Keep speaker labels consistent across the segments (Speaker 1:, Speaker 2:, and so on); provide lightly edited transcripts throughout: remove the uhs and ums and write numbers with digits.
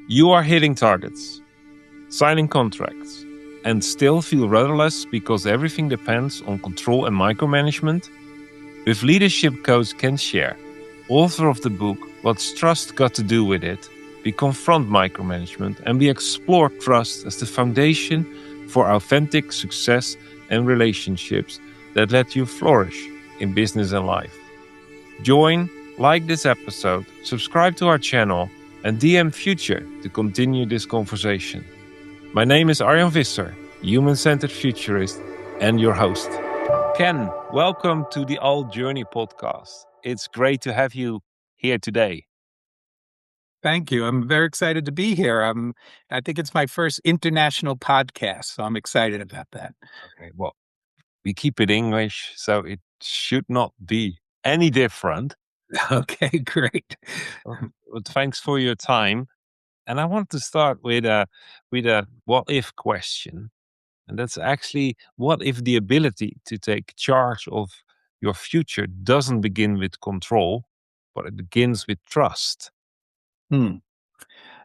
Speaker 1: You are hitting targets, signing contracts, and still feel rudderless because everything depends on control and micromanagement? With leadership coach Ken Sher, author of the book What's Trust Got to Do with It, we confront micromanagement and we explore trust as the foundation for authentic success and relationships that let you flourish in business and life. Join, like this episode, subscribe to our channel, and DM Future to continue this conversation. My name is Arjan Visser, human-centered futurist and your host. Ken, welcome to the A.L.T Journey podcast. It's great to have you here today.
Speaker 2: Thank you. I'm very excited to be here. I think it's my first international podcast, so I'm excited about that.
Speaker 1: Okay, well, we keep it English, so it should not be any different.
Speaker 2: Okay, great.
Speaker 1: But thanks for your time. And I want to start with a what if question. And that's actually, what if the ability to take charge of your future doesn't begin with control, but it begins with trust?
Speaker 2: Hmm.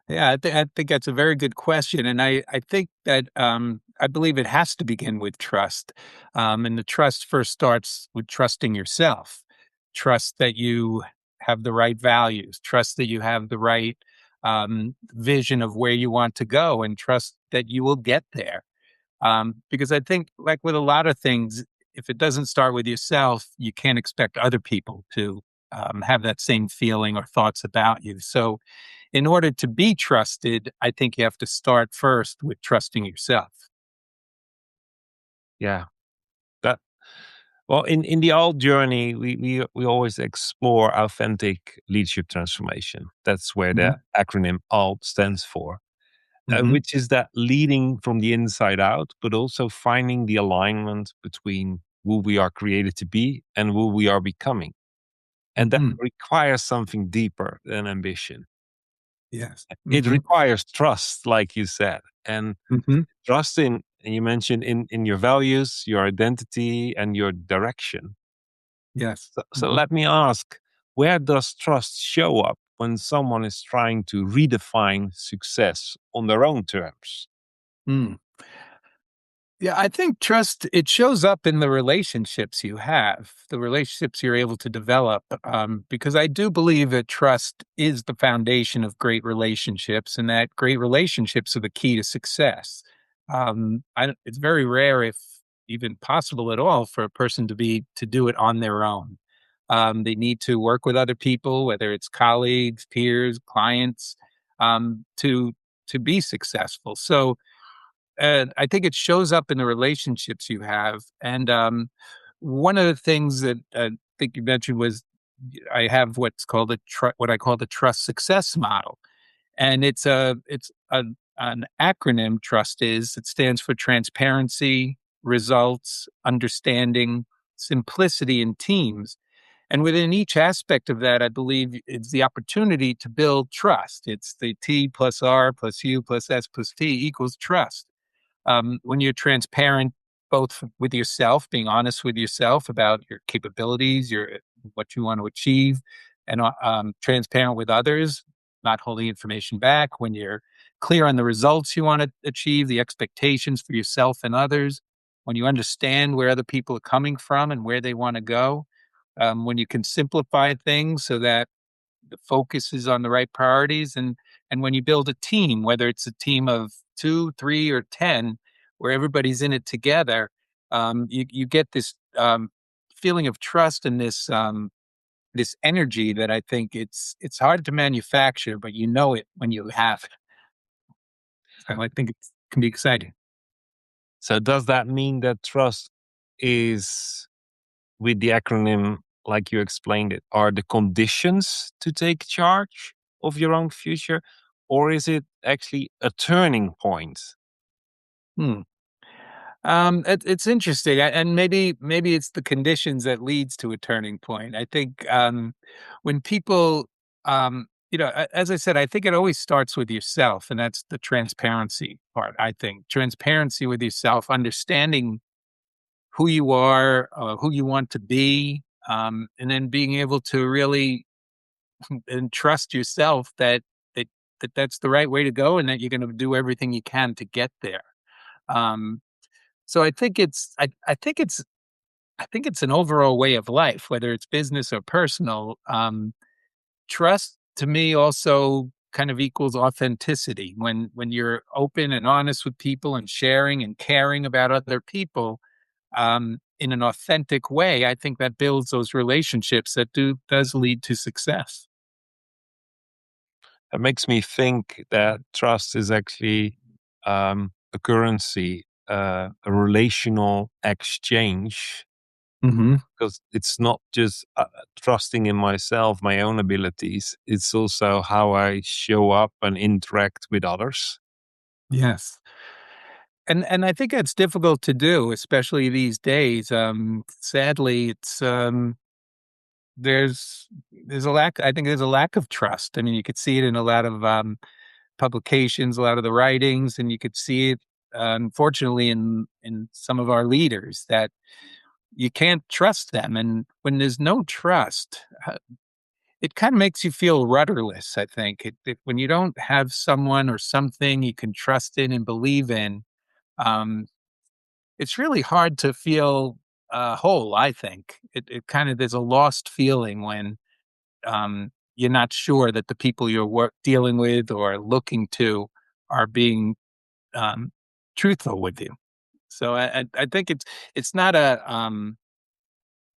Speaker 2: Yeah, I think that's a very good question, and I think that I believe it has to begin with trust, and the trust first starts with trusting yourself, trust that you have the right values, trust that you have the right vision of where you want to go, and trust that you will get there. Because I think, like with a lot of things, if it doesn't start with yourself, you can't expect other people to have that same feeling or thoughts about you. So, in order to be trusted, I think you have to start first with trusting yourself.
Speaker 1: Yeah. That well, in the old journey, we always explore authentic leadership transformation. That's where
Speaker 2: Hmm.
Speaker 1: the acronym ALT stands for,
Speaker 2: Hmm.
Speaker 1: which is that leading from the inside out, but also finding the alignment between who we are created to be and who we are becoming. And that
Speaker 2: Hmm.
Speaker 1: requires something deeper than ambition.
Speaker 2: Yes.
Speaker 1: It
Speaker 2: Hmm.
Speaker 1: requires trust, like you said, and
Speaker 2: Hmm.
Speaker 1: trust in, and you mentioned in your values, your identity, and your direction.
Speaker 2: Yes.
Speaker 1: So let me ask, where does trust show up when someone is trying to redefine success on their own terms?
Speaker 2: Hmm. Yeah, I think trust, it shows up in the relationships you have, the relationships you're able to develop, because I do believe that trust is the foundation of great relationships, and that great relationships are the key to success. It's very rare, if even possible at all, for a person to do it on their own. They need to work with other people, whether it's colleagues, peers, clients, to be successful. So and I think it shows up in the relationships you have. And one of the things that I think you mentioned was I have what I call the trust success model, and an acronym. Trust is it stands for transparency, results, understanding, simplicity, and teams. And within each aspect of that, I believe it's the opportunity to build trust. It's the T plus R plus U plus S plus T equals trust. When you're transparent, both with yourself, being honest with yourself about your capabilities, your what you want to achieve, and transparent with others, not holding information back. When you're clear on the results you want to achieve, the expectations for yourself and others. When you understand where other people are coming from and where they want to go. When you can simplify things so that the focus is on the right priorities, and when you build a team, whether it's a team of 2, 3, or 10, where everybody's in it together, you get this feeling of trust and this energy that I think it's hard to manufacture, but you know it when you have it. So I think it can be exciting.
Speaker 1: So does that mean that trust is, with the acronym, like you explained it, are the conditions to take charge of your own future? Or is it actually a turning point?
Speaker 2: Hmm. It's interesting, and maybe it's the conditions that leads to a turning point. I think when people, as I said, I think it always starts with yourself, and that's the transparency part. I think transparency with yourself, understanding who you are, who you want to be, and then being able to really and trust yourself that that that's the right way to go and that you're going to do everything you can to get there. Um, so I think it's an overall way of life, whether it's business or personal. Trust to me also kind of equals authenticity. When you're open and honest with people and sharing and caring about other people in an authentic way, I think that builds those relationships that does lead to success.
Speaker 1: It makes me think that trust is actually a currency, a relational exchange,
Speaker 2: Hmm.
Speaker 1: because it's not just trusting in myself, my own abilities. It's also how I show up and interact with others.
Speaker 2: Yes. And I think that's difficult to do, especially these days. Sadly, it's there's a lack. I think there's a lack of trust. I mean, you could see it in a lot of publications, a lot of the writings, and you could see it, unfortunately, in some of our leaders that you can't trust them. And when there's no trust, it kind of makes you feel rudderless. I think when you don't have someone or something you can trust in and believe in. Um, it's really hard to feel whole. I think it kind of there's a lost feeling when you're not sure that the people you're dealing with or looking to are being um, truthful with you. So I think it's not a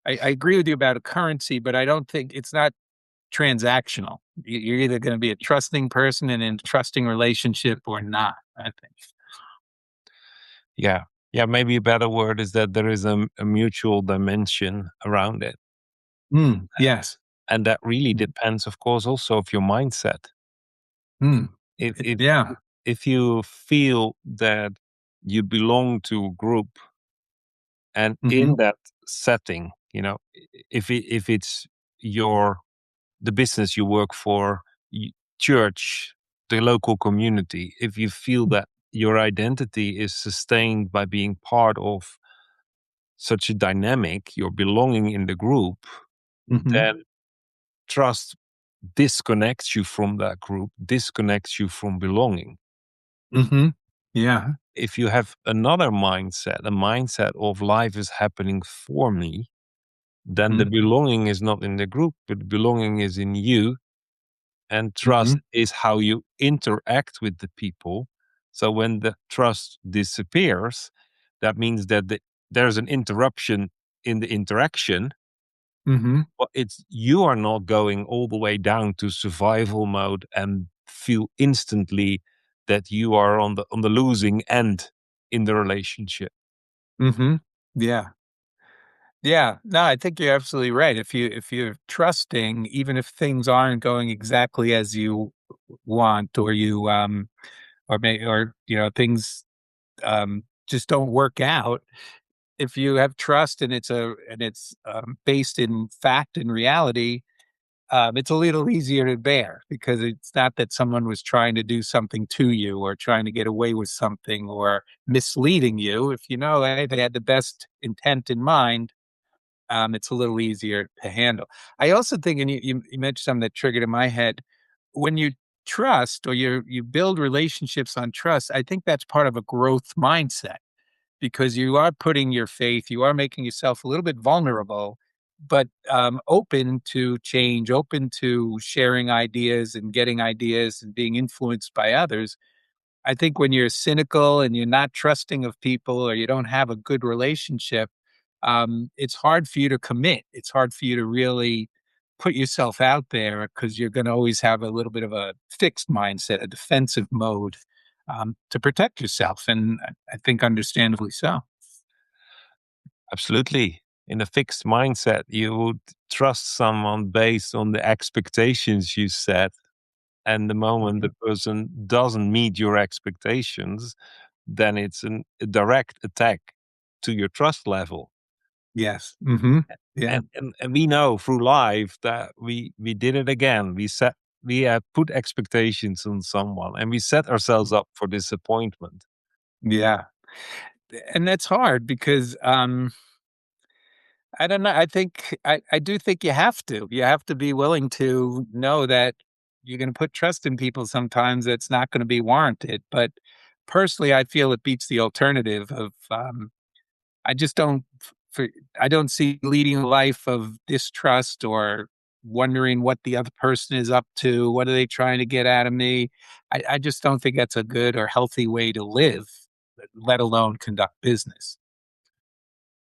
Speaker 2: I agree with you about a currency, but I don't think it's not transactional. You're either going to be a trusting person and in a trusting relationship or not. I think.
Speaker 1: Yeah. Yeah. Maybe a better word is that there is a mutual dimension around it.
Speaker 2: Mm, yes.
Speaker 1: And that really depends, of course, also of your mindset.
Speaker 2: Mm,
Speaker 1: If, if,
Speaker 2: yeah.
Speaker 1: if you feel that you belong to a group, and
Speaker 2: Hmm.
Speaker 1: in that setting, if it's your the business you work for, church, the local community, if you feel that your identity is sustained by being part of such a dynamic, your belonging in the group,
Speaker 2: Hmm.
Speaker 1: then trust disconnects you from that group, disconnects you from belonging.
Speaker 2: Hmm. Yeah.
Speaker 1: If you have another mindset, a mindset of life is happening for me, then the belonging is not in the group, but belonging is in you. And
Speaker 2: Hmm.
Speaker 1: trust is how you interact with the people. So when the trust disappears, that means that there's an interruption in the interaction.
Speaker 2: Hmm.
Speaker 1: But it's you are not going all the way down to survival mode and feel instantly that you are on the losing end in the relationship.
Speaker 2: Hmm. Yeah. Yeah. No, I think you're absolutely right. If you're trusting, even if things aren't going exactly as you want, or you or things just don't work out, if you have trust and it's based in fact and reality, it's a little easier to bear because it's not that someone was trying to do something to you or trying to get away with something or misleading you. If you know they had the best intent in mind, it's a little easier to handle. I also think, and you mentioned something that triggered in my head, when you trust or you build relationships on trust, I think that's part of a growth mindset because you are putting your faith, you are making yourself a little bit vulnerable, but open to change, open to sharing ideas and getting ideas and being influenced by others. I think when you're cynical and you're not trusting of people or you don't have a good relationship, it's hard for you to commit. It's hard for you to really put yourself out there because you're going to always have a little bit of a fixed mindset, a defensive mode to protect yourself. And I think understandably so.
Speaker 1: Absolutely. In a fixed mindset, you would trust someone based on the expectations you set. And the moment the
Speaker 2: Mhm.
Speaker 1: person doesn't meet your expectations, then it's a direct attack to your trust level.
Speaker 2: Yes. Hmm. Yeah.
Speaker 1: And we know through life that we did it again. We have put expectations on someone and we set ourselves up for disappointment.
Speaker 2: Yeah. And that's hard because I don't know. I think I do think you have to. You have to be willing to know that. you're going to put trust in people sometimes that's not going to be warranted. But personally, I feel it beats the alternative of I just don't for, I don't see leading a life of distrust or wondering what the other person is up to. What are they trying to get out of me? I just don't think that's a good or healthy way to live, let alone conduct business.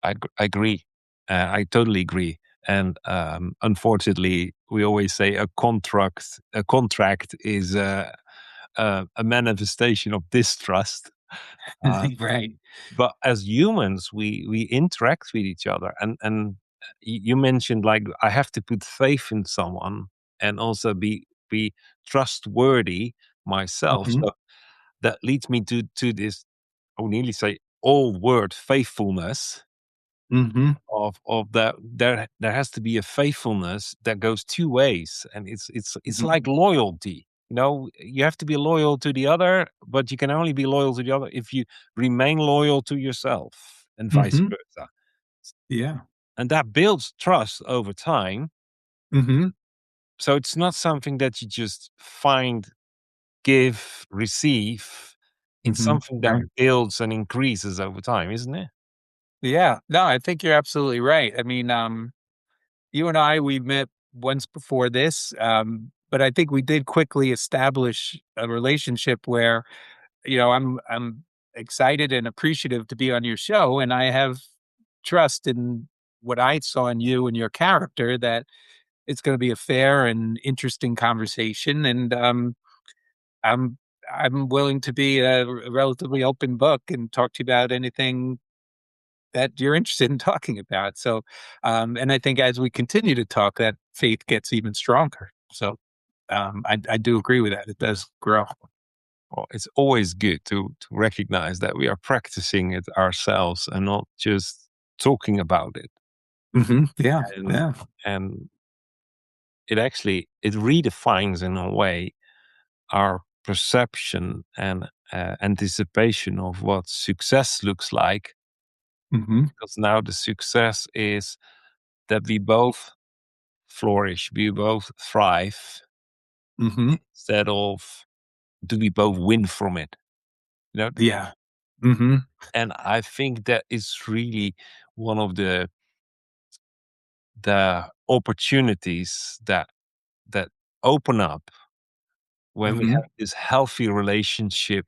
Speaker 1: I agree. I totally agree. And unfortunately, we always say a contract is a manifestation of distrust. Uh,
Speaker 2: Right.
Speaker 1: but as humans, we interact with each other, and you mentioned like I have to put faith in someone and also be trustworthy myself.
Speaker 2: Hmm.
Speaker 1: So that leads me to this. I would nearly say old word faithfulness
Speaker 2: Hmm.
Speaker 1: of that there has to be a faithfulness that goes two ways, and it's
Speaker 2: Hmm.
Speaker 1: like loyalty. You have to be loyal to the other, but you can only be loyal to the other if you remain loyal to yourself, and vice
Speaker 2: Hmm.
Speaker 1: versa.
Speaker 2: Yeah.
Speaker 1: And that builds trust over time.
Speaker 2: Hmm.
Speaker 1: So it's not something that you just find, give, receive. It's
Speaker 2: Hmm.
Speaker 1: something that
Speaker 2: Right.
Speaker 1: builds and increases over time, isn't it?
Speaker 2: Yeah. No, I think you're absolutely right. I mean, you and I, we met once before this, but I think we did quickly establish a relationship where, I'm excited and appreciative to be on your show, and I have trust in what I saw in you and your character that it's going to be a fair and interesting conversation, and I'm I'm willing to be a relatively open book and talk to you about anything that you're interested in talking about. So, and I think as we continue to talk, that faith gets even stronger. So, I do agree with that. It does grow.
Speaker 1: Well, it's always good to recognize that we are practicing it ourselves and not just talking about it.
Speaker 2: Yeah.
Speaker 1: And
Speaker 2: Yeah.
Speaker 1: and it redefines in a way our perception and anticipation of what success looks like.
Speaker 2: Hmm.
Speaker 1: Because now the success is that we both flourish, we both thrive,
Speaker 2: Hmm.
Speaker 1: instead of do we both win from it. You know,
Speaker 2: Yeah. Hmm.
Speaker 1: and I think that is really one of the opportunities that open up when we have
Speaker 2: Hmm.
Speaker 1: this healthy relationship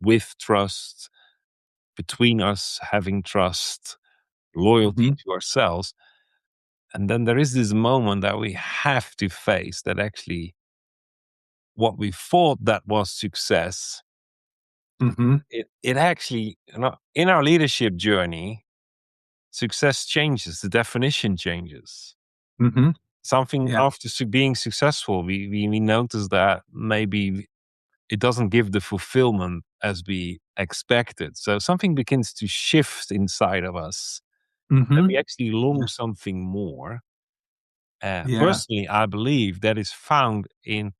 Speaker 1: with trust, between us having trust, loyalty
Speaker 2: Hmm.
Speaker 1: to ourselves. And then there is this moment that we have to face that actually what we thought that was success,
Speaker 2: Hmm.
Speaker 1: it actually, in our leadership journey, success changes, the definition changes.
Speaker 2: Hmm.
Speaker 1: Something
Speaker 2: Yeah.
Speaker 1: after being successful, we notice that maybe it doesn't give the fulfillment as we expected. So something begins to shift inside of us, and
Speaker 2: Hmm.
Speaker 1: we actually long
Speaker 2: Yeah.
Speaker 1: something more.
Speaker 2: Yeah.
Speaker 1: Personally, I believe that is found in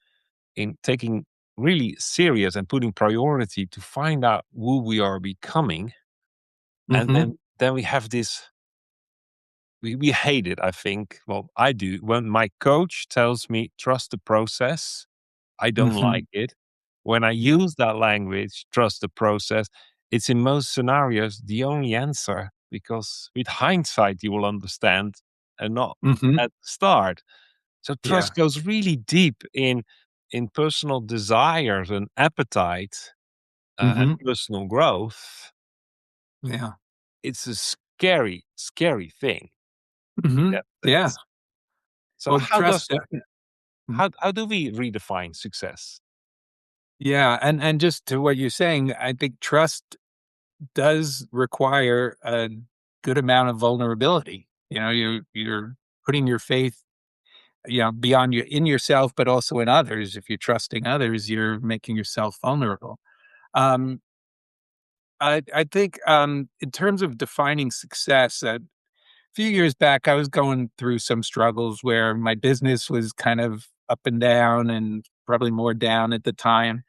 Speaker 1: taking really serious and putting priority to find out who we are becoming, and
Speaker 2: Hmm.
Speaker 1: then we have this. We hate it. I think. Well, I do. When my coach tells me trust the process, I don't
Speaker 2: Hmm.
Speaker 1: like it. When I
Speaker 2: Yeah.
Speaker 1: use that language, trust the process, it's in most scenarios the only answer, because with hindsight, you will understand and not
Speaker 2: Hmm.
Speaker 1: at the start. So
Speaker 2: Yeah.
Speaker 1: trust goes really deep in personal desires and appetite, and
Speaker 2: Hmm.
Speaker 1: personal growth.
Speaker 2: Yeah.
Speaker 1: It's a scary, scary thing in
Speaker 2: Hmm.
Speaker 1: that
Speaker 2: Yeah.
Speaker 1: sense. So
Speaker 2: Well, trust definitely.
Speaker 1: how do we redefine success?
Speaker 2: Yeah, and just to what you're saying, I think trust does require a good amount of vulnerability. You're putting your faith, beyond your in yourself, but also in others. If you're trusting others, you're making yourself vulnerable. Um, I think in terms of defining success, few years back, I was going through some struggles where my business was kind of up and down and probably more down at the time.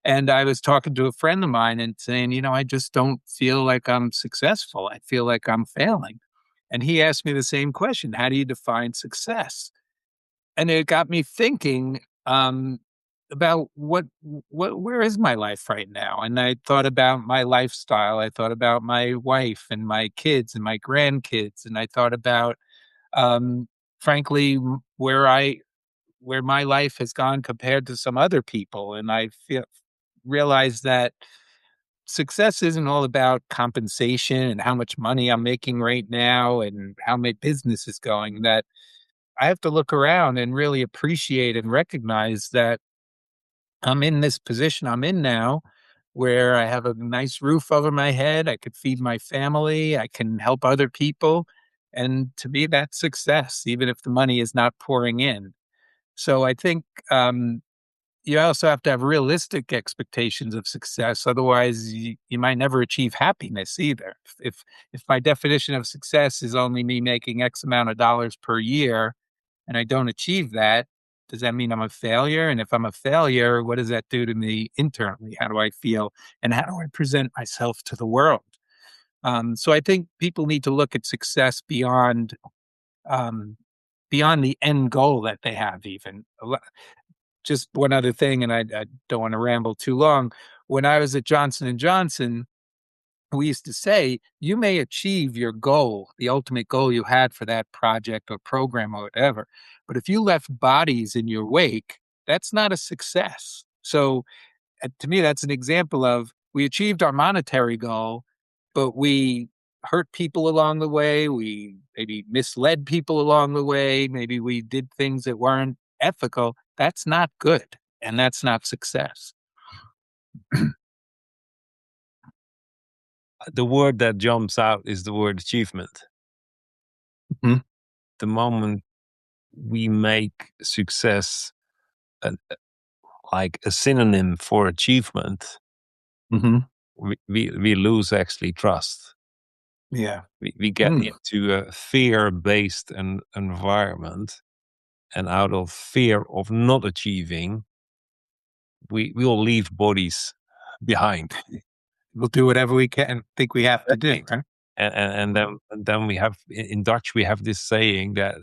Speaker 2: And I was talking to a friend of mine and saying, I just don't feel like I'm successful. I feel like I'm failing. And he asked me the same question: how do you define success? And it got me thinking, um, about where is my life right now? And I thought about my lifestyle. I thought about my wife and my kids and my grandkids, and I thought about, um, frankly, where my life has gone compared to some other people, and I realized that success isn't all about compensation and how much money I'm making right now and how my business is going. That I have to look around and really appreciate and recognize that I'm in this position I'm in now where I have a nice roof over my head. I could feed my family. I can help other people. And to me, that's success, even if the money is not pouring in. So I think you also have to have realistic expectations of success. Otherwise, you might never achieve happiness either. If my definition of success is only me making X amount of dollars per year, and I don't achieve that, does that mean I'm a failure? And if I'm a failure, what does that do to me internally? How do I feel? And how do I present myself to the world? So I think people need to look at success um, beyond the end goal that they have. Even just one other thing, and I don't want to ramble too long. When I was at Johnson and Johnson, we used to say, you may achieve your goal, the ultimate goal you had for that project or program or whatever. But if you left bodies in your wake, that's not a success. So to me, that's an example of we achieved our monetary goal, but we hurt people along the way. We maybe misled people along the way. Maybe we did things that weren't ethical. That's not good. And that's not success.
Speaker 1: The word that jumps out is the word achievement.
Speaker 2: Mhm.
Speaker 1: The moment we make success an, like a synonym for achievement,
Speaker 2: Mhm.
Speaker 1: we lose actually trust.
Speaker 2: Yeah.
Speaker 1: We get
Speaker 2: Mm.
Speaker 1: into a fear-based environment, and out of fear of not achieving, we will leave bodies behind.
Speaker 2: We'll do whatever we can think we have to do,
Speaker 1: Exactly.
Speaker 2: right?
Speaker 1: And then we have in Dutch we have this saying that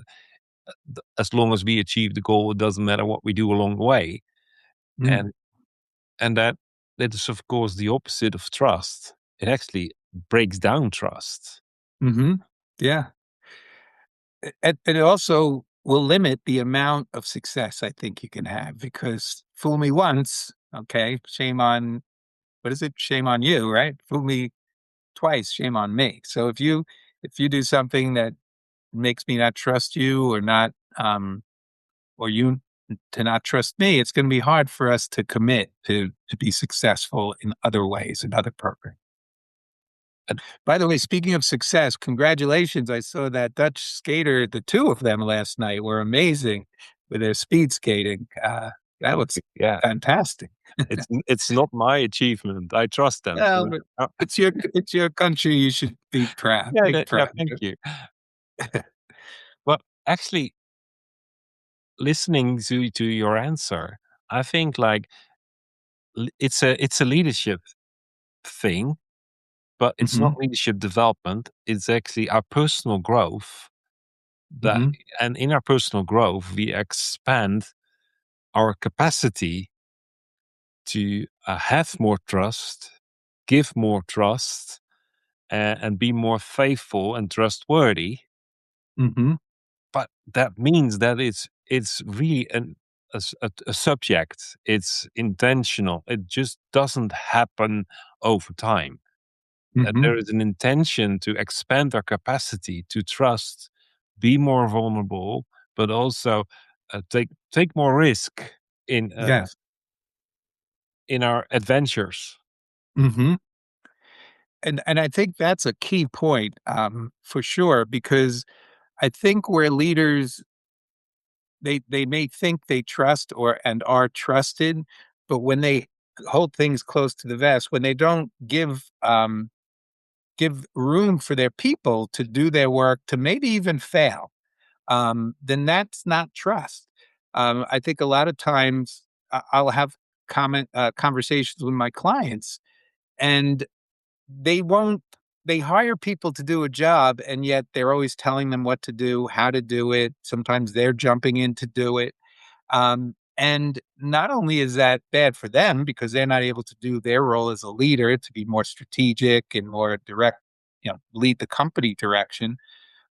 Speaker 1: as long as we achieve the goal, it doesn't matter what we do along the way.
Speaker 2: Mm.
Speaker 1: And that is of course the opposite of trust. It actually breaks down trust.
Speaker 2: Mhm. Yeah. And it also will limit the amount of success I think you can have because fool me once, okay, shame on what is it? Shame on you, right? Fool me twice, shame on me. So if you do something that makes me not trust you or not or you to not trust me, it's going to be hard for us to commit to be successful in other ways, in other programs.
Speaker 1: And
Speaker 2: By the way, speaking of success, congratulations. I saw that Dutch skater, the two of them last night were amazing with their speed skating. That looks
Speaker 1: yeah,
Speaker 2: fantastic.
Speaker 1: it's not my achievement. I trust them.
Speaker 2: Well, but it's your country. You should be proud.
Speaker 1: Yeah,
Speaker 2: Big
Speaker 1: yeah.
Speaker 2: proud.
Speaker 1: Thank you. Well, actually, listening to your answer, I think like it's a leadership thing, but it's not
Speaker 2: Hmm.
Speaker 1: leadership development. It's actually our personal growth. That
Speaker 2: Hmm.
Speaker 1: and in our personal growth, we expand our capacity to have more trust, give more trust, and be more faithful and trustworthy.
Speaker 2: Hmm.
Speaker 1: But that means that it's really a subject. It's intentional. It just doesn't happen over time. That
Speaker 2: Hmm.
Speaker 1: there is an intention to expand our capacity to trust, be more vulnerable, but also take more risk in uh,
Speaker 2: Yes.
Speaker 1: in our adventures.
Speaker 2: Hmm. And I think that's a key point, for sure, because I think where leaders they may think they trust or and are trusted, but when they hold things close to the vest, when they don't give room for their people to do their work, to maybe even fail, then that's not trust. I think a lot of times I'll have conversations with my clients, and they won't. They hire people to do a job, and yet they're always telling them what to do, how to do it. Sometimes they're jumping in to do it. And not only is that bad for them because they're not able to do their role as a leader to be more strategic and more direct, lead the company direction,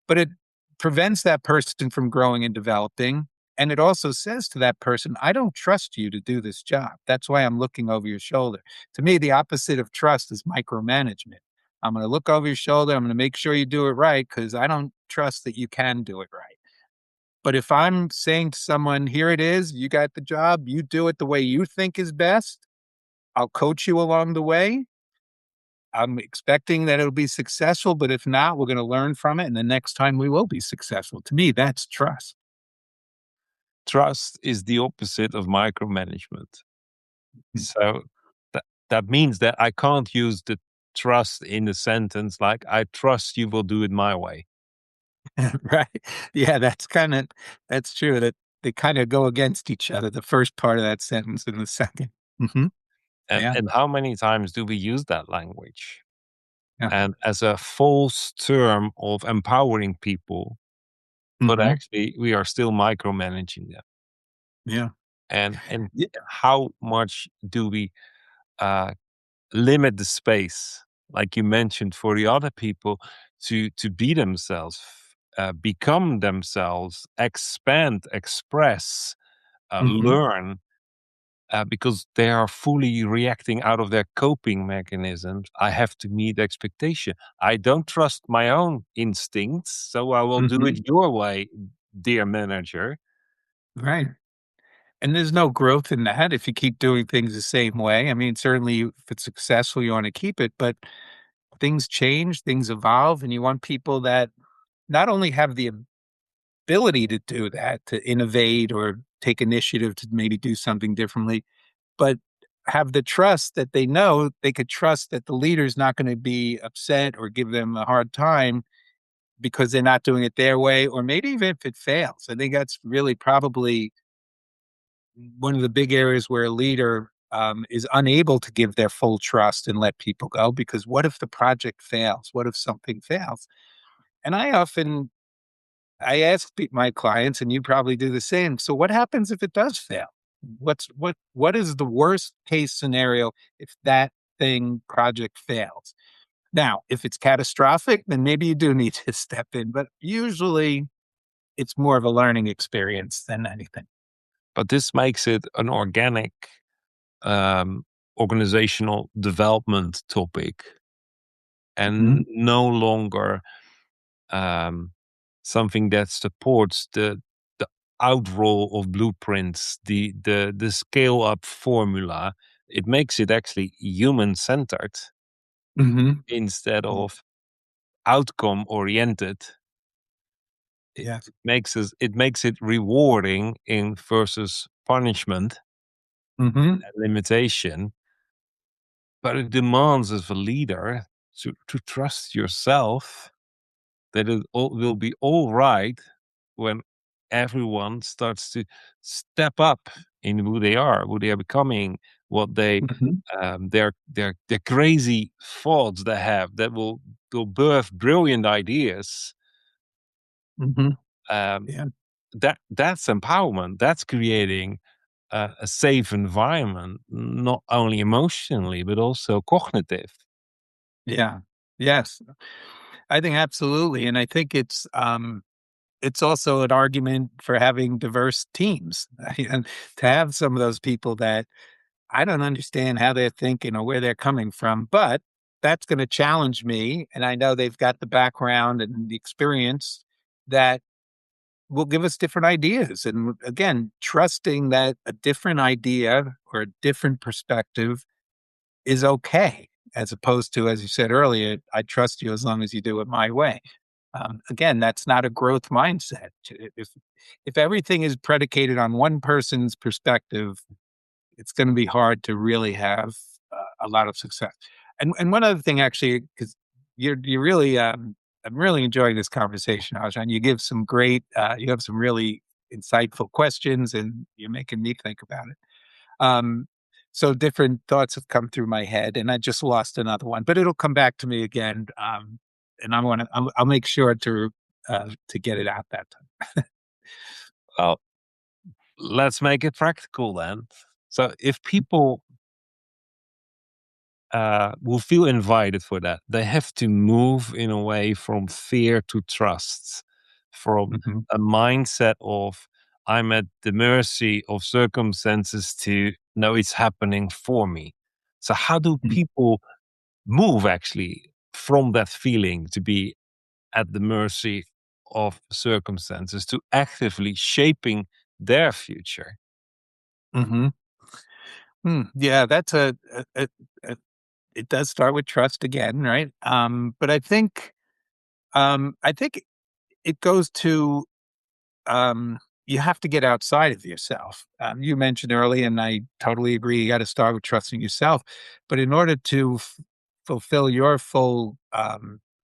Speaker 2: but it prevents that person from growing and developing. And it also says to that person, I don't trust you to do this job. That's why I'm looking over your shoulder. To me, the opposite of trust is micromanagement. I'm going to look over your shoulder. I'm going to make sure you do it right because I don't trust that you can do it right. But if I'm saying to someone, here it is, you got the job, you do it the way you think is best, I'll coach you along the way. I'm expecting that it'll be successful, but if not, we're going to learn from it. And the next time we will be successful. To me, that's trust.
Speaker 1: Trust is the opposite of micromanagement. So that means that I can't use the trust in a sentence like, I trust you will do it my way.
Speaker 2: Right. Yeah, that's true. That they kind of go against each other, the first part of that sentence and the second. Hmm. Yeah.
Speaker 1: And how many times do we use that language?
Speaker 2: Yeah.
Speaker 1: And as a false term of empowering people, but
Speaker 2: Hmm.
Speaker 1: actually we are still micromanaging them.
Speaker 2: Yeah.
Speaker 1: And
Speaker 2: Yeah.
Speaker 1: how much do we uh, limit the space, like you mentioned, for the other people to be themselves, become themselves, expand, express,
Speaker 2: Hmm.
Speaker 1: learn, because they are fully reacting out of their coping mechanisms. I have to meet expectation. I don't trust my own instincts, so I will do
Speaker 2: Hmm.
Speaker 1: it your way, dear manager.
Speaker 2: Right. And there's no growth in that if you keep doing things the same way. I mean, certainly if it's successful, you want to keep it, but things change, things evolve, and you want people that not only have the ability to do that, to innovate or take initiative to maybe do something differently, but have the trust that they know they could trust that the leader's not going to be upset or give them a hard time because they're not doing it their way, or maybe even if it fails. I think that's really probably one of the big areas where a leader is unable to give their full trust and let people go because what if the project fails? What if something fails? And I ask my clients, and you probably do the same. So, what happens if it does fail? What is the worst case scenario if that project fails? Now, if it's catastrophic, then maybe you do need to step in. But usually, it's more of a learning experience than anything.
Speaker 1: But this makes it an organic um, organizational development topic
Speaker 2: Hmm.
Speaker 1: and no longer um, something that supports the outroll of blueprints, the scale up formula. It makes it actually human centered
Speaker 2: Hmm.
Speaker 1: instead of outcome oriented. It
Speaker 2: Yeah.
Speaker 1: makes it rewarding in versus punishment
Speaker 2: Hmm.
Speaker 1: and limitation, but it demands of a leader to trust yourself that it all will be all right when everyone starts to step up in who they are becoming, what they
Speaker 2: Hmm.
Speaker 1: their crazy thoughts they have that will birth brilliant ideas.
Speaker 2: Hmm.
Speaker 1: Um,
Speaker 2: Yeah.
Speaker 1: that's empowerment. That's creating a safe environment, not only emotionally but also cognitive.
Speaker 2: Yeah. Yes. I think absolutely. And I think it's also an argument for having diverse teams and to have some of those people that I don't understand how they're thinking or where they're coming from, but that's going to challenge me. And I know they've got the background and the experience that will give us different ideas. And again, trusting that a different idea or a different perspective is okay, as opposed to, as you said earlier, I trust you as long as you do it my way. Again, that's not a growth mindset. If everything is predicated on one person's perspective, it's going to be hard to really have a lot of success. And one other thing, actually, because you're really, I'm really enjoying this conversation, Ajahn. You have some really insightful questions, and you're making me think about it. Um, so different thoughts have come through my head, and I just lost another one, but it'll come back to me again. And I'll make sure to get it out that time.
Speaker 1: Well, let's make it practical then. So if people will feel invited for that, they have to move in a way from fear to trust, from
Speaker 2: Mhm,
Speaker 1: a mindset of I'm at the mercy of circumstances to no, it's happening for me. So how do
Speaker 2: mm,
Speaker 1: people move actually from that feeling to be at the mercy of circumstances to actively shaping their future?
Speaker 2: mhm. Yeah, that's a it does start with trust again, right? But I think it goes to you have to get outside of yourself. You mentioned earlier, and I totally agree. You got to start with trusting yourself. But in order to fulfill your full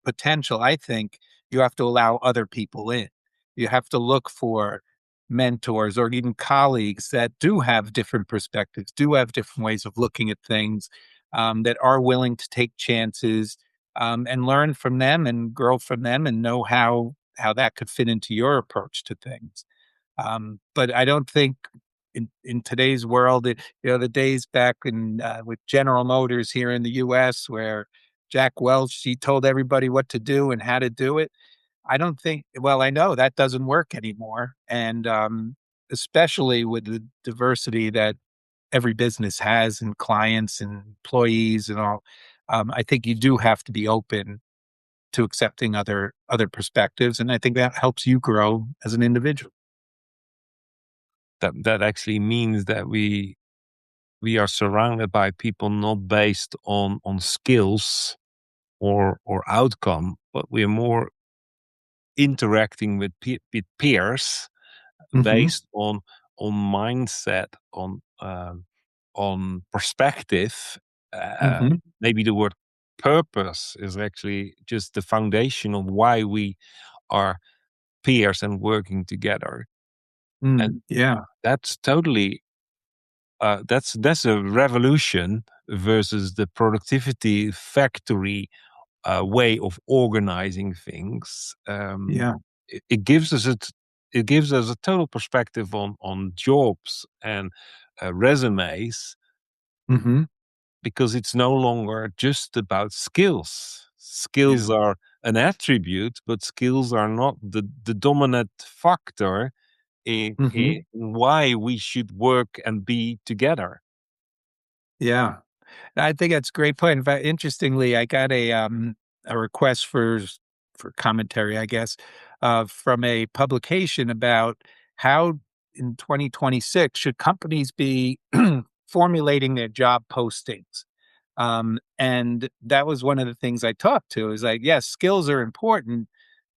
Speaker 2: potential, I think you have to allow other people in. You have to look for mentors or even colleagues that do have different perspectives, do have different ways of looking at things, that are willing to take chances, and learn from them and grow from them and know how that could fit into your approach to things. But I don't think in today's world, the days back in with General Motors here in the U.S. where Jack Welch he told everybody what to do and how to do it. I don't think. Well, I know that doesn't work anymore, and especially with the diversity that every business has and clients and employees and all. I think you do have to be open to accepting other perspectives, and I think that helps you grow as an individual.
Speaker 1: That actually means that we are surrounded by people not based on skills or outcome, but we're more interacting with with peers
Speaker 2: Mhm,
Speaker 1: based on mindset, on perspective.
Speaker 2: mhm,
Speaker 1: Maybe the word purpose is actually just the foundation of why we are peers and working together. And
Speaker 2: yeah,
Speaker 1: that's totally that's a revolution versus the productivity factory way of organizing things.
Speaker 2: yeah,
Speaker 1: It gives us it gives us a total perspective on jobs and resumes
Speaker 2: mhm,
Speaker 1: because it's no longer just about skills. Skills
Speaker 2: yeah,
Speaker 1: are an attribute, but skills are not the dominant factor in
Speaker 2: mhm,
Speaker 1: why we should work and be together.
Speaker 2: yeah. I think that's a great point. In fact, interestingly, I got a request for commentary, I guess, from a publication about how in 2026 should companies be formulating their job postings. And that was one of the things I talked to is like, yes, skills are important,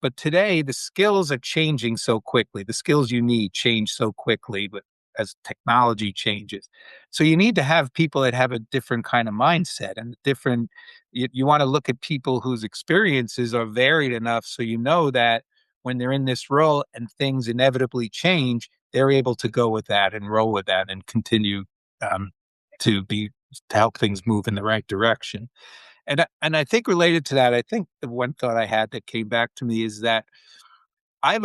Speaker 2: but today the skills are changing so quickly. The skills you need change so quickly, but as technology changes. So you need to have people that have a different kind of mindset and different, you want to look at people whose experiences are varied enough so you know that when they're in this role and things inevitably change, they're able to go with that and roll with that and continue um, to be to help things move in the right direction. And I think related to that, I think the one thought I had that came back to me is that I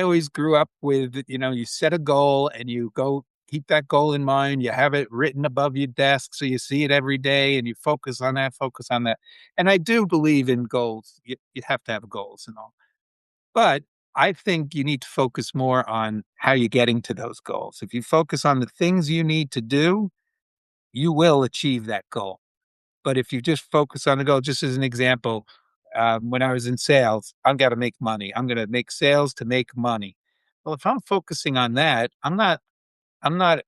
Speaker 2: always grew up with, you set a goal and you go keep that goal in mind. You have it written above your desk so you see it every day and you focus on that, focus on that. And I do believe in goals. You have to have goals and all. But I think you need to focus more on how you're getting to those goals. If you focus on the things you need to do, you will achieve that goal. But if you just focus on the goal, just as an example, when I was in sales, I've got to make money. I'm going to make sales to make money. Well, if I'm focusing on that, I'm not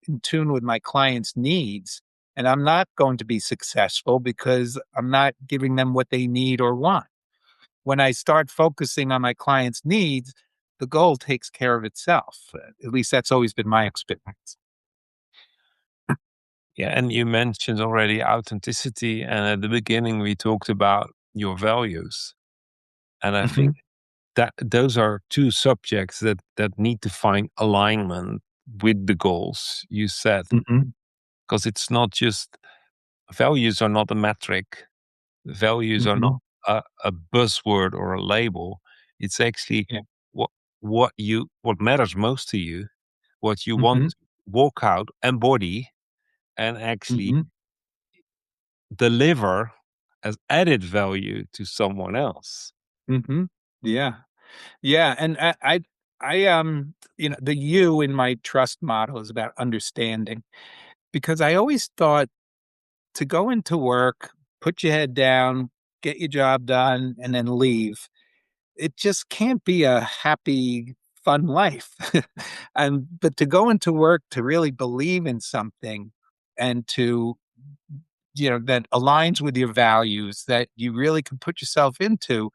Speaker 2: in tune with my clients' needs, and I'm not going to be successful because I'm not giving them what they need or want. When I start focusing on my clients' needs, the goal takes care of itself. At least that's always been my experience.
Speaker 1: Yeah, and you mentioned already authenticity, and at the beginning we talked about your values, and I think
Speaker 2: Hmm.
Speaker 1: that those are two subjects that need to find alignment with the goals you set,
Speaker 2: Hmm.
Speaker 1: because it's not just values are not a metric, values are not
Speaker 2: Hmm.
Speaker 1: a buzzword or a label. It's actually
Speaker 2: Yeah.
Speaker 1: what what matters most to you, what you want
Speaker 2: Hmm.
Speaker 1: walk out, embody, and actually
Speaker 2: Hmm.
Speaker 1: deliver as added value to someone else.
Speaker 2: Hmm. Yeah. Yeah. And the you in my trust model is about understanding, because I always thought to go into work, put your head down, get your job done, and then leave. It just can't be a happy, fun life. But to go into work to really believe in something and to, that aligns with your values that you really can put yourself into,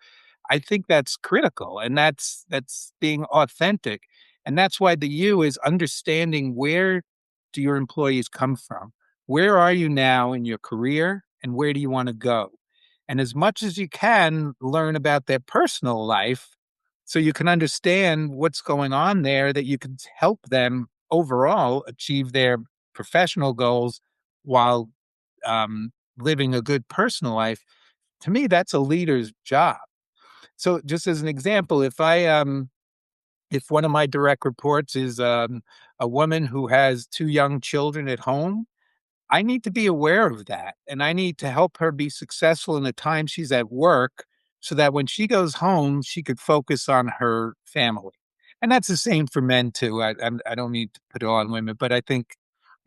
Speaker 2: I think that's critical, and that's being authentic. And that's why the you is understanding, where do your employees come from? Where are you now in your career, and where do you want to go? And as much as you can, learn about their personal life so you can understand what's going on there, that you can help them overall achieve their professional goals while living a good personal life. To me, that's a leader's job. So just as an example, if one of my direct reports is a woman who has two young children at home, I need to be aware of that, and I need to help her be successful in the time she's at work, so that when she goes home, she could focus on her family. And that's the same for men too. I don't need to put it on women, but I think,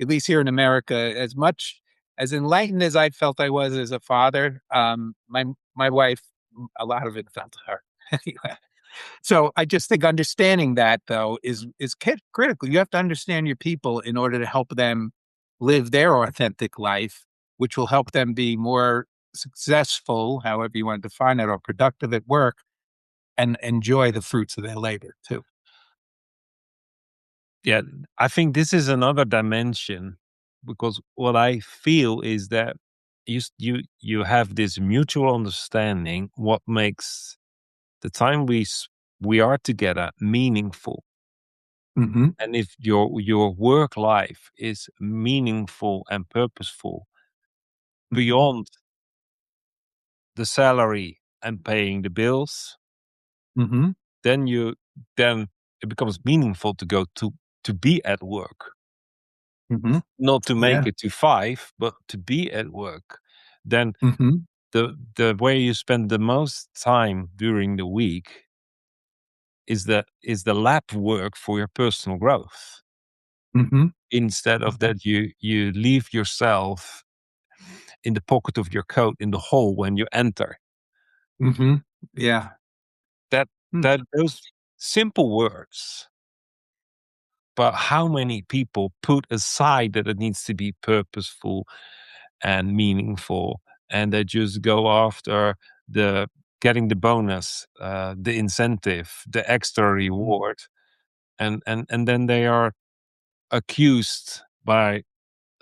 Speaker 2: at least here in America, as much as enlightened as I felt I was as a father, my wife, a lot of it fell to her. Anyway. So I just think understanding that, though, is critical. You have to understand your people in order to help them live their authentic life, which will help them be more successful, however you want to define it, or productive at work, and enjoy the fruits of their labor too.
Speaker 1: Yeah, I think this is another dimension, because what I feel is that you have this mutual understanding what makes the time we are together meaningful.
Speaker 2: Hmm.
Speaker 1: And if your work life is meaningful and purposeful
Speaker 2: Hmm.
Speaker 1: beyond the salary and paying the bills,
Speaker 2: Hmm.
Speaker 1: then then it becomes meaningful to go to be at work,
Speaker 2: Hmm.
Speaker 1: not to make
Speaker 2: Yeah.
Speaker 1: it to five, but to be at work. Then
Speaker 2: Hmm.
Speaker 1: the way you spend the most time during the week is the lab work for your personal growth.
Speaker 2: Hmm.
Speaker 1: Instead of that, you leave yourself in the pocket of your coat in the hole when you enter.
Speaker 2: Hmm. Yeah.
Speaker 1: That
Speaker 2: Mm.
Speaker 1: that those simple words, but how many people put aside that it needs to be purposeful and meaningful, and they just go after the getting the bonus, the incentive, the extra reward, and then they are accused by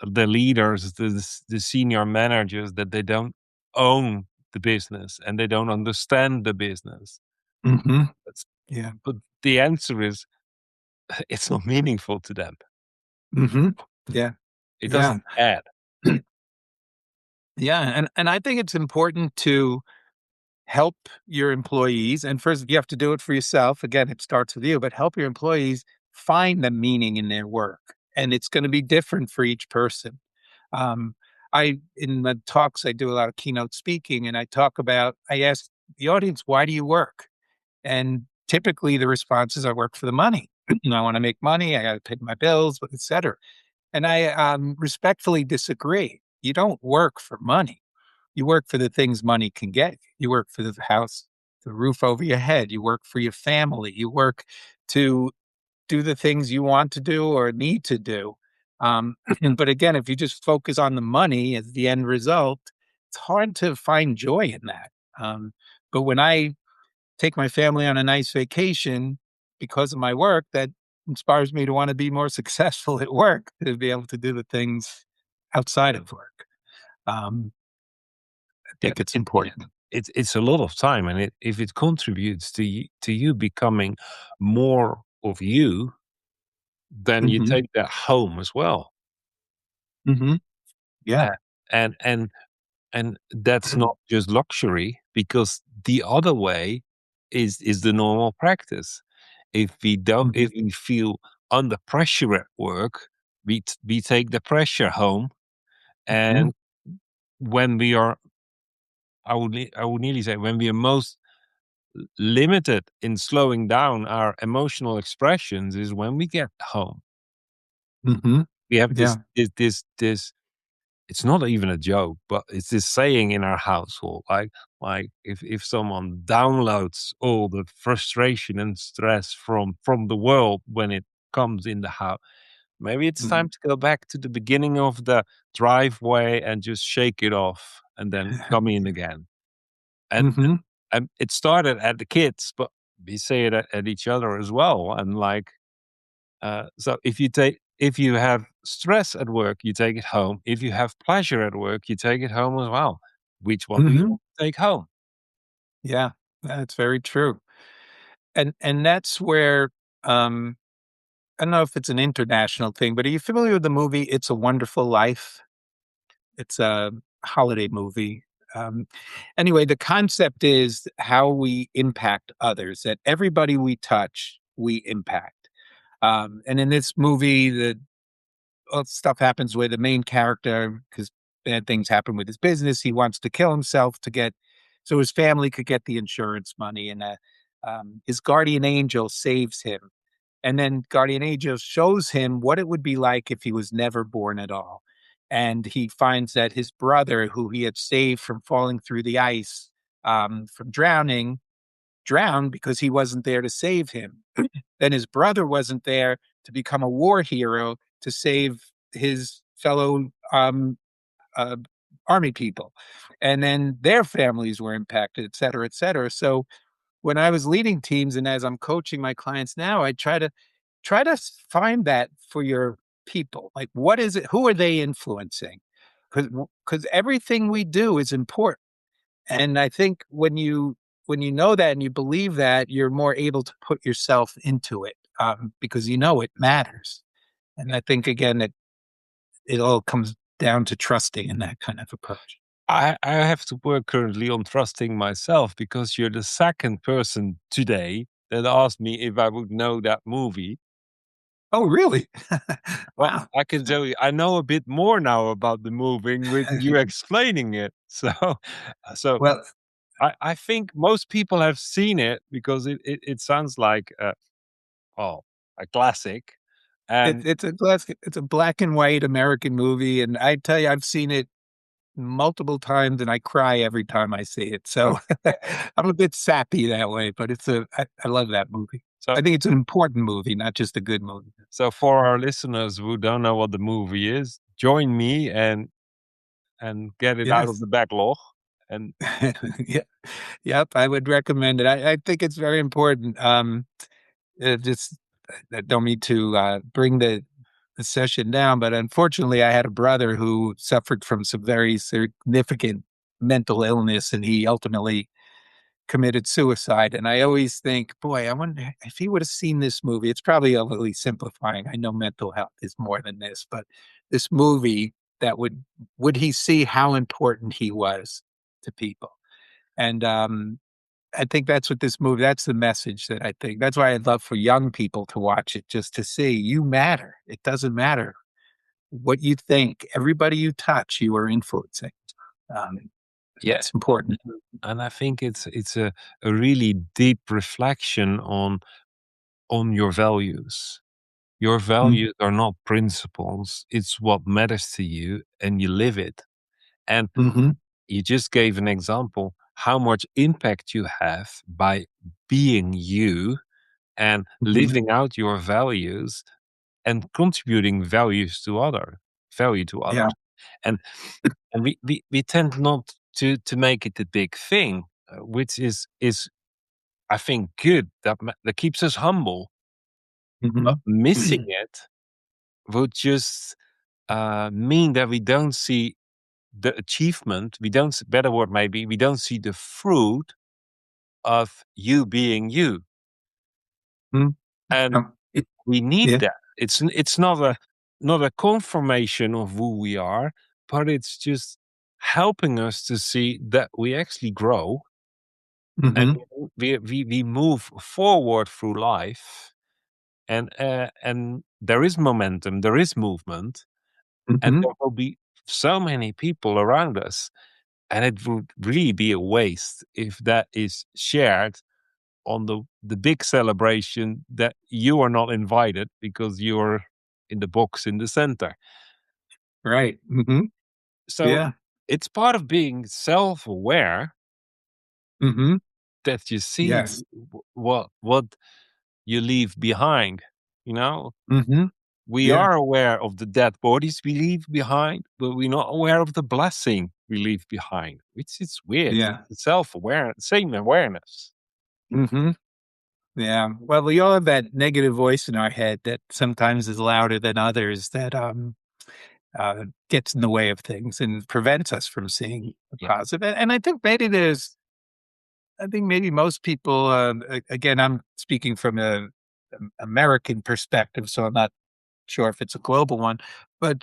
Speaker 1: the leaders, the senior managers, that they don't own the business and they don't understand the business.
Speaker 2: Hmm.
Speaker 1: That's,
Speaker 2: Yeah.
Speaker 1: but the answer is it's not meaningful to them.
Speaker 2: Hmm. Yeah.
Speaker 1: It
Speaker 2: Yeah.
Speaker 1: doesn't add.
Speaker 2: Yeah. And I think it's important to help your employees. And first, you have to do it for yourself. Again, it starts with you, but help your employees find the meaning in their work. And it's going to be different for each person. Um, in the talks, I do a lot of keynote speaking, and I ask the audience, why do you work? And typically the response is, I work for the money. I want to make money. I got to pay my bills, et cetera. And I respectfully disagree. You don't work for money. You work for the things money can get you. You work for the house, the roof over your head. You work for your family. You work to do the things you want to do or need to do. But again, if you just focus on the money as the end result, it's hard to find joy in that. But when I take my family on a nice vacation because of my work, that inspires me to want to be more successful at work, to be able to do the things outside of work. Um, I
Speaker 1: Yeah,
Speaker 2: think it's important.
Speaker 1: it's a lot of time, and if it contributes to you becoming more of you, then you
Speaker 2: Hmm.
Speaker 1: take that home as well.
Speaker 2: Hmm. Yeah.
Speaker 1: Uh, and and that's not just luxury, because the other way is the normal practice. If we don't,
Speaker 2: Hmm.
Speaker 1: if we feel under pressure at work, we take the pressure home,
Speaker 2: Mhm.
Speaker 1: and when we are, I would nearly say, when we are most limited in slowing down our emotional expressions is when we get home.
Speaker 2: Mhm.
Speaker 1: We have
Speaker 2: Yeah.
Speaker 1: this. It's not even a joke, but it's this saying in our household, like if someone downloads all the frustration and stress from the world when it comes in the house, maybe it's time
Speaker 2: Mhm.
Speaker 1: to go back to the beginning of the driveway and just shake it off and then come in again. And
Speaker 2: Mhm.
Speaker 1: it started at the kids, but we say it at each other as well. And like, so if you have stress at work, you take it home. If you have pleasure at work, you take it home as well. Which one do you
Speaker 2: Mhm.
Speaker 1: want to take home?
Speaker 2: Yeah, that's very true. And that's where, um, I don't know if it's an international thing, but are you familiar with the movie It's a Wonderful Life? It's a holiday movie. Um, anyway, the concept is how we impact others, that everybody we touch, we impact. And in this movie, the stuff happens where the main character, because bad things happen with his business, he wants to kill himself to get so his family could get the insurance money, and his guardian angel saves him, and then guardian angel shows him what it would be like if he was never born at all, and he finds that his brother, who he had saved from falling through the ice, from drowning, drowned because he wasn't there to save him. Then his brother wasn't there to become a war hero to save his fellow uh, army people. And then their families were impacted, et cetera, et cetera. So when I was leading teams and as I'm coaching my clients now, I try to find that for your people. Like, what is it? Who are they influencing? Because everything we do is important. And I think when you know that and you believe that, you're more able to put yourself into it, because you know it matters. And I think again that it all comes down to trusting in that kind of approach.
Speaker 1: I have to work currently on trusting myself because you're the second person today that asked me if I would know that movie.
Speaker 2: Oh, really?
Speaker 1: Well,
Speaker 2: Wow.
Speaker 1: I can tell you, I know a bit more now about the movie with you explaining it. So
Speaker 2: Well,
Speaker 1: I think most people have seen it because it sounds like oh, a classic. And
Speaker 2: it's a classic. It's a black and white American movie, and I tell you, I've seen it multiple times, and I cry every time I see it.
Speaker 1: oh,
Speaker 2: So I'm a bit sappy that way, but I love that movie.
Speaker 1: so
Speaker 2: I think it's an important movie, not just a good movie.
Speaker 1: so for our listeners who don't know what the movie is, join me and get it out of
Speaker 2: Yes.
Speaker 1: the backlog. And
Speaker 2: Yeah. Yep. I would recommend it. I think it's very important. Just I don't mean to bring the session down, but unfortunately, I had a brother who suffered from some very significant mental illness, and he ultimately committed suicide. And I always think, boy, I wonder if he would have seen this movie. It's probably overly simplifying. I know mental health is more than this, but this movie that would he see how important he was to people? And I think that's what this movie, that's the message that I think. That's why I'd love for young people to watch it just to see you matter. It doesn't matter what you think. Everybody you touch, you are influencing. Um,
Speaker 1: yeah,
Speaker 2: it's important.
Speaker 1: and I think it's a really deep reflection on your values. Your values are not principles, it's what matters to you and you live it. And
Speaker 2: Mm-hmm.
Speaker 1: you just gave an example how much impact you have by being you and
Speaker 2: Hmm.
Speaker 1: living out your values and contributing value to
Speaker 2: Yeah.
Speaker 1: others. And we tend not to make it a big thing, which is I think good. That keeps us humble. But
Speaker 2: Hmm.
Speaker 1: missing it would just mean that we don't see the achievement. We don't. Better word maybe we don't see the fruit of you being you, and we need
Speaker 2: Yeah.
Speaker 1: that. It's not a confirmation of who we are, but it's just helping us to see that we actually grow and
Speaker 2: Hmm.
Speaker 1: we move forward through life and there is momentum, there is movement, and
Speaker 2: Hmm.
Speaker 1: there will be so many people around us, and it would really be a waste if that is shared on the big celebration that you are not invited because you're in the box in the center.
Speaker 2: Right. Hmm.
Speaker 1: So
Speaker 2: Yeah.
Speaker 1: it's part of being self-aware
Speaker 2: Hmm.
Speaker 1: that you see
Speaker 2: Yes.
Speaker 1: what you leave behind. You know,
Speaker 2: Hmm.
Speaker 1: we
Speaker 2: Yeah.
Speaker 1: are aware of the dead bodies we leave behind, but we're not aware of the blessing we leave behind. It's weird.
Speaker 2: Yeah.
Speaker 1: It's self-aware, same awareness.
Speaker 2: Hmm. Yeah. Well, we all have that negative voice in our head that sometimes is louder than others that gets in the way of things and prevents us from seeing the
Speaker 1: Yeah,
Speaker 2: positive. And I think maybe most people, again, I'm speaking from a American perspective, so I'm not sure if it's a global one, but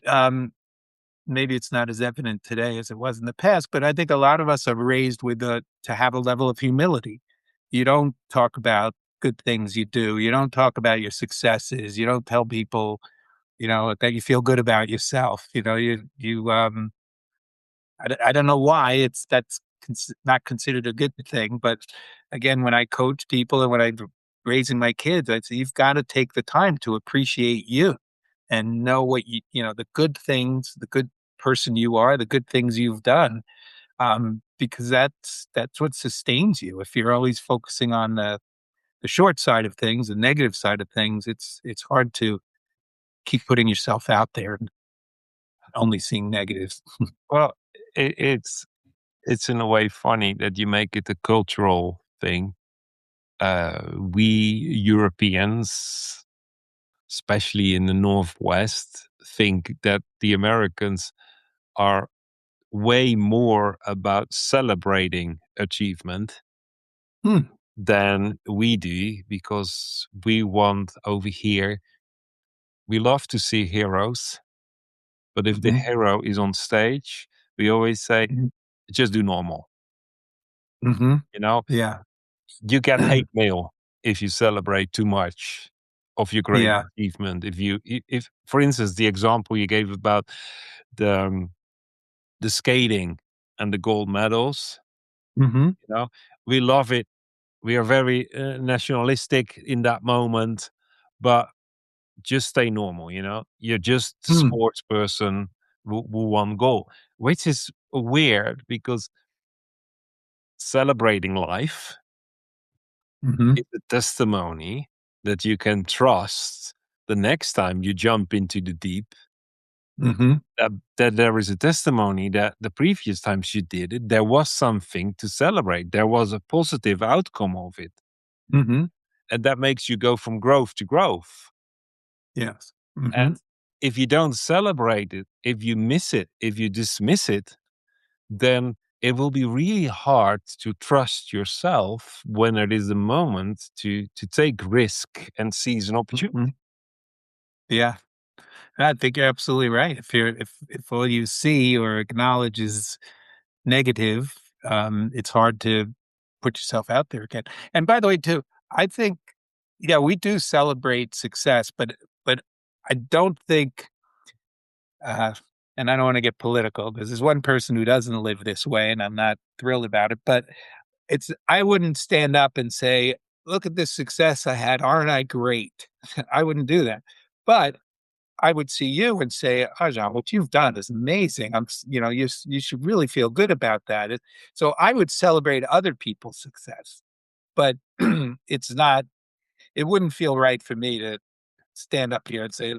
Speaker 2: maybe it's not as evident today as it was in the past. But I think a lot of us are raised with to have a level of humility. You don't talk about good things you do. You don't talk about your successes. You don't tell people, that you feel good about yourself. I don't know why that's not considered a good thing, but again, when I coach people and when I'm raising my kids, I say you've got to take the time to appreciate you and know what the good things, the good person you are, the good things you've done, because that's what sustains you. If you're always focusing on the short side of things, the negative side of things, it's hard to keep putting yourself out there and only seeing negatives.
Speaker 1: well, it's in a way funny that you make it a cultural thing. We Europeans, especially in the Northwest, think that the Americans are way more about celebrating achievement
Speaker 2: Hmm.
Speaker 1: than we do because we want over here, we love to see heroes. But if the
Speaker 2: Hmm.
Speaker 1: hero is on stage, we always say, just do normal.
Speaker 2: Hmm.
Speaker 1: You know,
Speaker 2: Yeah.
Speaker 1: you get hate mail if you celebrate too much of your great
Speaker 2: Yeah.
Speaker 1: achievement. If for instance, the example you gave about the the skating and the gold medals,
Speaker 2: Hmm.
Speaker 1: you know, we love it. We are very nationalistic in that moment, but just stay normal. You know, you're just a
Speaker 2: Hmm.
Speaker 1: sports person who won gold, which is weird because celebrating life
Speaker 2: Hmm.
Speaker 1: is a testimony that you can trust the next time you jump into the deep,
Speaker 2: Hmm.
Speaker 1: that there is a testimony that the previous times you did it, there was something to celebrate. There was a positive outcome of it.
Speaker 2: Hmm.
Speaker 1: And that makes you go from growth to growth.
Speaker 2: Yes. Hmm.
Speaker 1: And if you don't celebrate it, if you miss it, if you dismiss it, then it will be really hard to trust yourself when it is the moment to take risk and seize an opportunity.
Speaker 2: Hmm. Yeah. I think you're absolutely right. If all you see or acknowledge is negative, it's hard to put yourself out there again. And by the way, too, I think, yeah, we do celebrate success, but I don't think, uh, and I don't want to get political because there's one person who doesn't live this way, and I'm not thrilled about it. But I wouldn't stand up and say, "Look at this success I had, aren't I great?" I wouldn't do that, but I would see you and say, Arjan, what you've done is amazing. You should really feel good about that. So I would celebrate other people's success, but it's not, it wouldn't feel right for me to stand up here and say,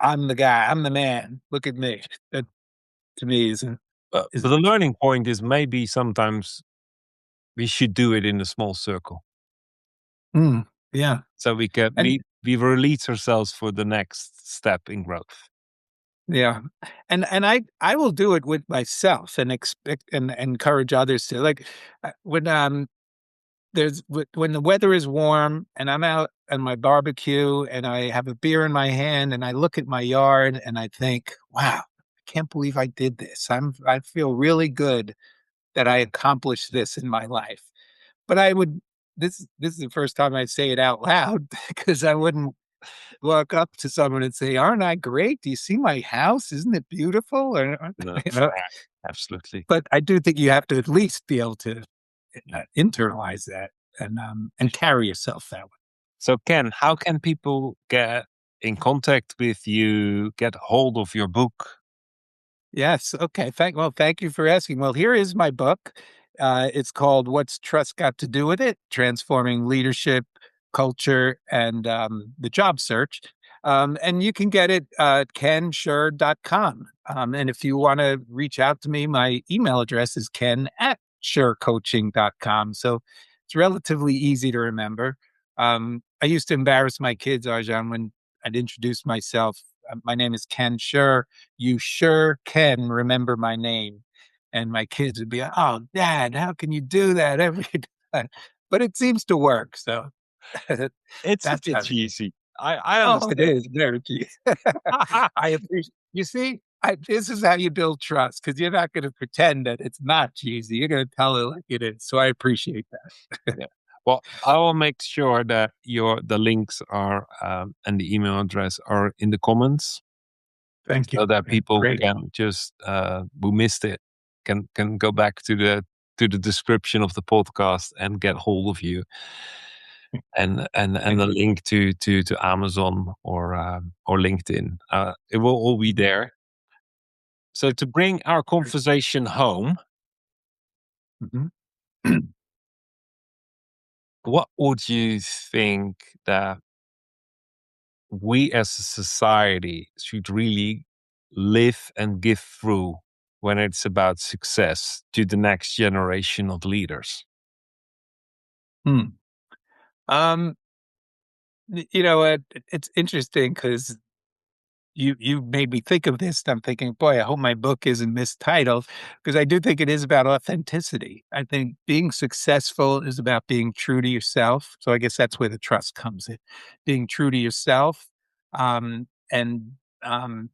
Speaker 2: I'm the guy, I'm the man. Look at me. That to me
Speaker 1: But
Speaker 2: is,
Speaker 1: the learning point is maybe sometimes we should do it in a small circle
Speaker 2: mm, yeah.
Speaker 1: so we can
Speaker 2: And
Speaker 1: we release ourselves for the next step in growth.
Speaker 2: yeah. And I will do it with myself and expect and encourage others to like when when the weather is warm and I'm out on my barbecue and I have a beer in my hand and I look at my yard and I think, wow, I can't believe I did this. I feel really good that I accomplished this in my life. But I would this is the first time I say it out loud because I wouldn't walk up to someone and say, "Aren't I great? Do you see my house? Isn't it beautiful?" Or,
Speaker 1: No,
Speaker 2: you know,
Speaker 1: absolutely.
Speaker 2: but I do think you have to at least be able to internalize that and carry yourself that way.
Speaker 1: So, Ken, how can people get in contact with you, get hold of your book?
Speaker 2: Yes. Okay. Thank you for asking. Well, here is my book. It's called "What's Trust Got to Do with It: Transforming Leadership, Culture, and the Job Search." And you can get it at kensher.com. And if you want to reach out to me, my email address is ken@shercoaching.com. So it's relatively easy to remember. I used to embarrass my kids, Arjan, when I'd introduce myself. My name is Ken Sher. You sure can remember my name. And my kids would be, "Oh, Dad, how can you do that every time?" But it seems to work. So
Speaker 1: It's a
Speaker 2: that's
Speaker 1: bit
Speaker 2: how.
Speaker 1: cheesy. I
Speaker 2: Oh, it
Speaker 1: understand.
Speaker 2: is very cheap. I appreciate. You see, this is how you build trust because you're not going to pretend that it's not cheesy. You're going to tell it like it is. So I appreciate that.
Speaker 1: Yeah. Well, I will make sure that the links are and the email address are in the comments
Speaker 2: Thank you.
Speaker 1: so that
Speaker 2: Yeah,
Speaker 1: people
Speaker 2: great.
Speaker 1: can just who missed it can go back to the description of the podcast and get hold of you and
Speaker 2: Thank
Speaker 1: the
Speaker 2: you.
Speaker 1: link to Amazon or LinkedIn. It will all be there. So to bring our conversation home,
Speaker 2: Mhm.
Speaker 1: what would you think that we as a society should really live and give through when it's about success to the next generation of leaders?
Speaker 2: Hmm. Um, you know what? It's interesting because you made me think of this. And I'm thinking, boy, I hope my book isn't mistitled because I do think it is about authenticity. I think being successful is about being true to yourself. So I guess that's where the trust comes in, being true to yourself, and um,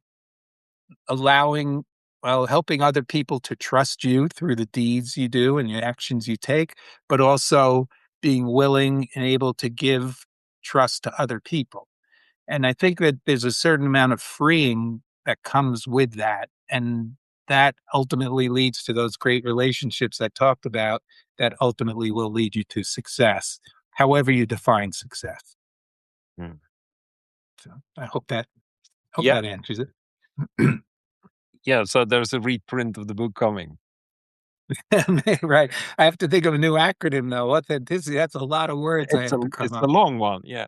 Speaker 2: allowing, well, helping other people to trust you through the deeds you do and the actions you take, but also being willing and able to give trust to other people. And I think that there's a certain amount of freeing that comes with that. And that ultimately leads to those great relationships I talked about that ultimately will lead you to success, however you define success.
Speaker 1: Mm.
Speaker 2: So I hope
Speaker 1: Yeah,
Speaker 2: that answers it.
Speaker 1: yeah. So there's a reprint of the book coming.
Speaker 2: Right. I have to think of a new acronym though. Authenticity. That's a lot of words I have to come
Speaker 1: It's a
Speaker 2: up.
Speaker 1: long one. Yeah.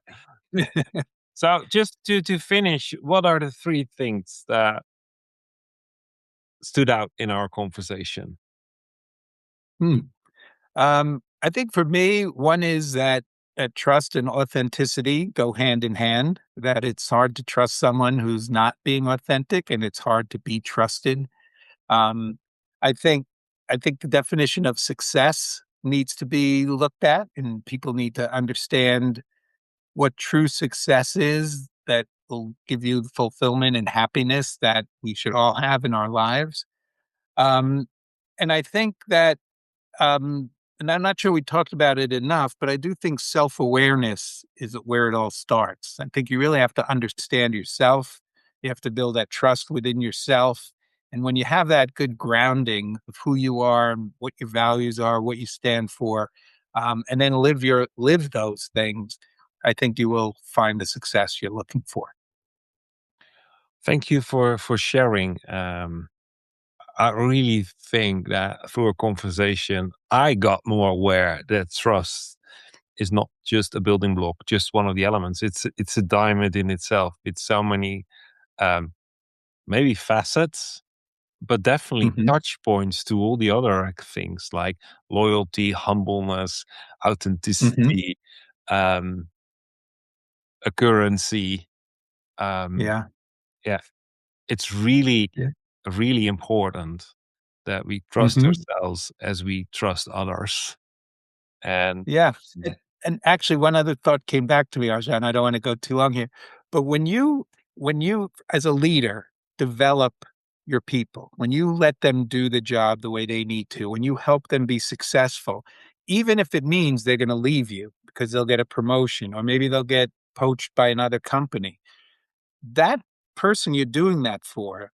Speaker 1: So just to finish, what are the three things that stood out in our conversation?
Speaker 2: Hmm. I think for me, one is that trust and authenticity go hand in hand, that it's hard to trust someone who's not being authentic and it's hard to be trusted. Um, I think I think the definition of success needs to be looked at and people need to understand what true success is that will give you the fulfillment and happiness that we should all have in our lives. Um, and I think that um, and I'm not sure we talked about it enough, but I do think self awareness is where it all starts. I think you really have to understand yourself. You have to build that trust within yourself. And when you have that good grounding of who you are, and what your values are, what you stand for, and then live those things, I think you will find the success you're looking for.
Speaker 1: Thank you for sharing. I really think that through a conversation, I got more aware that trust is not just a building block, just one of the elements. It's a diamond in itself. It's so many um, maybe facets, but definitely
Speaker 2: Hmm.
Speaker 1: touch points to all the other things like loyalty, humbleness,
Speaker 2: Hmm.
Speaker 1: authenticity, um, a currency. Um,
Speaker 2: Yeah.
Speaker 1: yeah, it's really,
Speaker 2: Yeah.
Speaker 1: really important that we trust
Speaker 2: Hmm.
Speaker 1: ourselves as we trust others. And
Speaker 2: Yeah. And actually, one other thought came back to me, Arjan. I don't want to go too long here, but when you, as a leader, develop your people, when you let them do the job the way they need to, when you help them be successful, even if it means they're going to leave you because they'll get a promotion or maybe they'll get poached by another company. That person you're doing that for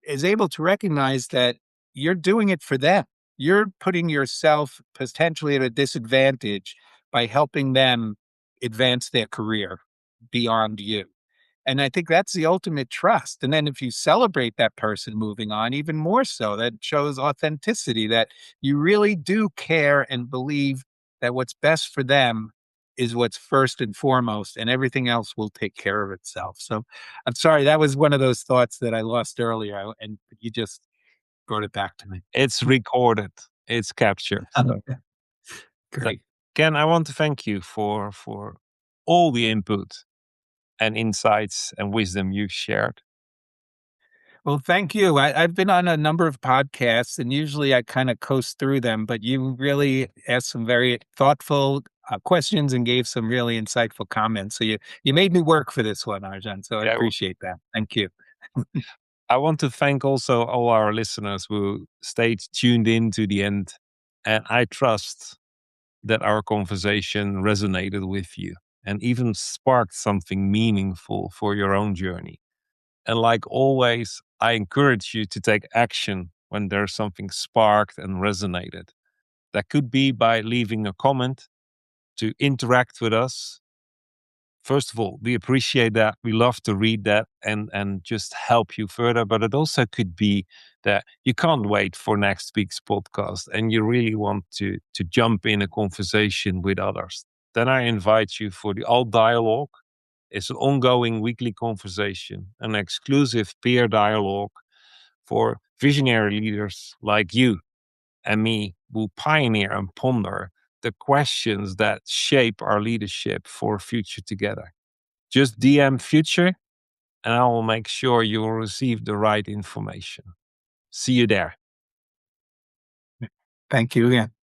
Speaker 2: is able to recognize that you're doing it for them. You're putting yourself potentially at a disadvantage by helping them advance their career beyond you. And I think that's the ultimate trust. And then if you celebrate that person moving on, even more so, that shows authenticity that you really do care and believe that what's best for them is what's first and foremost, and everything else will take care of itself. So I'm sorry, that was one of those thoughts that I lost earlier, and you just brought it back to me.
Speaker 1: It's recorded, it's captured. So,
Speaker 2: Great.
Speaker 1: Ken, I want to thank you for all the input and insights and wisdom you've shared.
Speaker 2: Well, thank you. I've been on a number of podcasts, and usually I kind of coast through them, but you really asked some very thoughtful questions and gave some really insightful comments. So you made me work for this one, Arjan. So I
Speaker 1: Yeah,
Speaker 2: appreciate that. Thank you.
Speaker 1: I want to thank also all our listeners who stayed tuned in to the end. And I trust that our conversation resonated with you and even sparked something meaningful for your own journey. And like always, I encourage you to take action when there's something sparked and resonated. That could be by leaving a comment to interact with us. First of all, we appreciate that. We love to read that and just help you further. But it also could be that you can't wait for next week's podcast and you really want to jump in a conversation with others. Then I invite you for the Alt Dialogue. It's an ongoing weekly conversation, an exclusive peer dialogue for visionary leaders like you and me who pioneer and ponder the questions that shape our leadership for future together. Just DM future and I will make sure you will receive the right information. See you there.
Speaker 2: Thank you again.